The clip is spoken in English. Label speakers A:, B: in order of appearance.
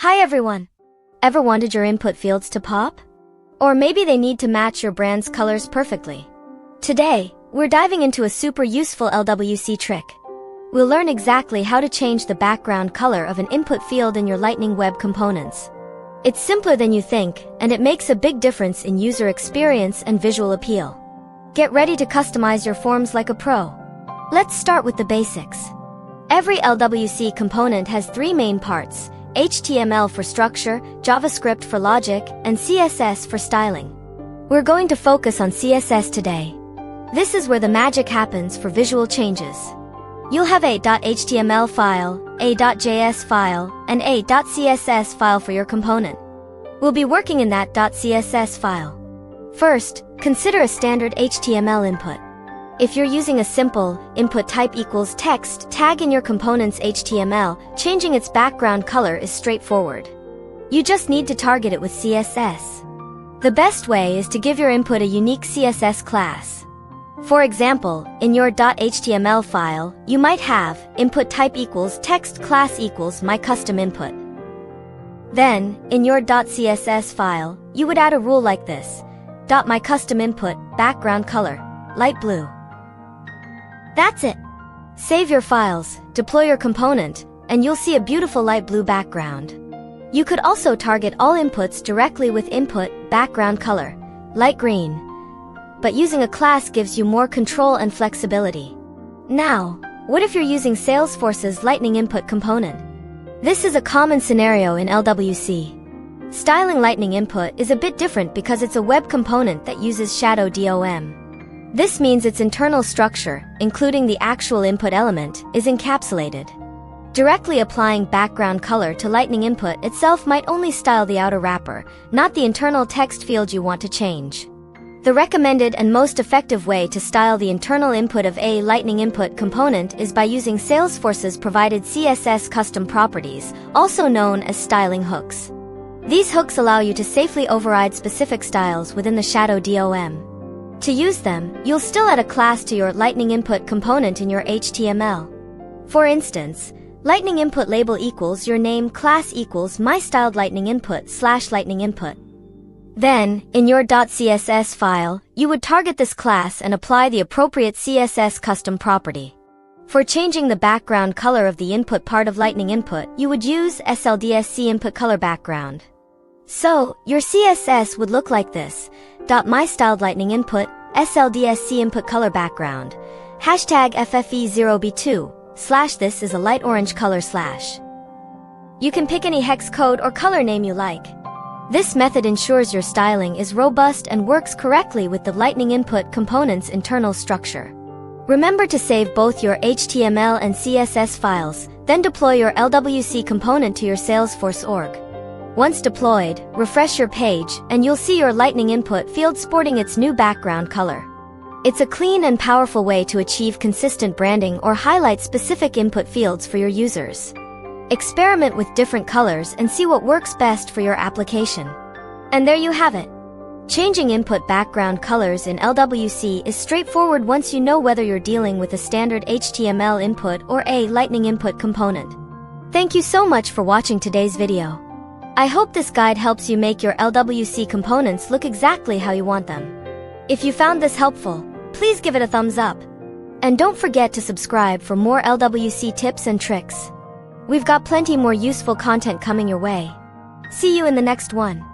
A: Hi everyone! Ever wanted your input fields to pop? Or maybe they need to match your brand's colors perfectly. Today, we're diving into a super useful LWC trick. We'll learn exactly how to change the background color of an input field in your Lightning Web components. It's simpler than you think, and it makes a big difference in user experience and visual appeal. Get ready to customize your forms like a pro. Let's start with the basics. Every LWC component has three main parts: HTML for structure, JavaScript for logic, and CSS for styling. We're going to focus on CSS today. This is where the magic happens for visual changes. You'll have a .html file, a .js file, and a .css file for your component. We'll be working in that .css file. First, consider a standard HTML input. If you're using a simple input type equals text tag in your component's HTML, changing its background color is straightforward. You just need to target it with CSS. The best way is to give your input a unique CSS class. For example, in your .html file, you might have input type equals text class equals my custom input. Then, in your .css file, you would add a rule like this: my custom input background color light blue. That's it. Save your files, deploy your component, and you'll see a beautiful light blue background. You could also target all inputs directly with input background color light green. But using a class gives you more control and flexibility. Now, what if you're using Salesforce's Lightning Input component? This is a common scenario in LWC. Styling Lightning Input is a bit different because it's a web component that uses shadow DOM. This means its internal structure, including the actual input element, is encapsulated. Directly applying background color to Lightning Input itself might only style the outer wrapper, not the internal text field you want to change. The recommended and most effective way to style the internal input of a Lightning Input component is by using Salesforce's provided CSS custom properties, also known as styling hooks. These hooks allow you to safely override specific styles within the shadow DOM. To use them, you'll still add a class to your Lightning Input component in your HTML. For instance, Lightning Input label equals your name class equals my styled Lightning Input / Lightning Input. Then, in your .css file, you would target this class and apply the appropriate CSS custom property. For changing the background color of the input part of Lightning Input, you would use SLDSC input color background. So, your CSS would look like this: my styled Lightning Input, SLDSC input color background, #FFE0B2, / this is a light orange color /. You can pick any hex code or color name you like. This method ensures your styling is robust and works correctly with the Lightning Input component's internal structure. Remember to save both your HTML and CSS files, then deploy your LWC component to your Salesforce org. Once deployed, refresh your page, and you'll see your Lightning Input field sporting its new background color. It's a clean and powerful way to achieve consistent branding or highlight specific input fields for your users. Experiment with different colors and see what works best for your application. And there you have it. Changing input background colors in LWC is straightforward once you know whether you're dealing with a standard HTML input or a Lightning Input component. Thank you so much for watching today's video. I hope this guide helps you make your LWC components look exactly how you want them. If you found this helpful, please give it a thumbs up. And don't forget to subscribe for more LWC tips and tricks. We've got plenty more useful content coming your way. See you in the next one.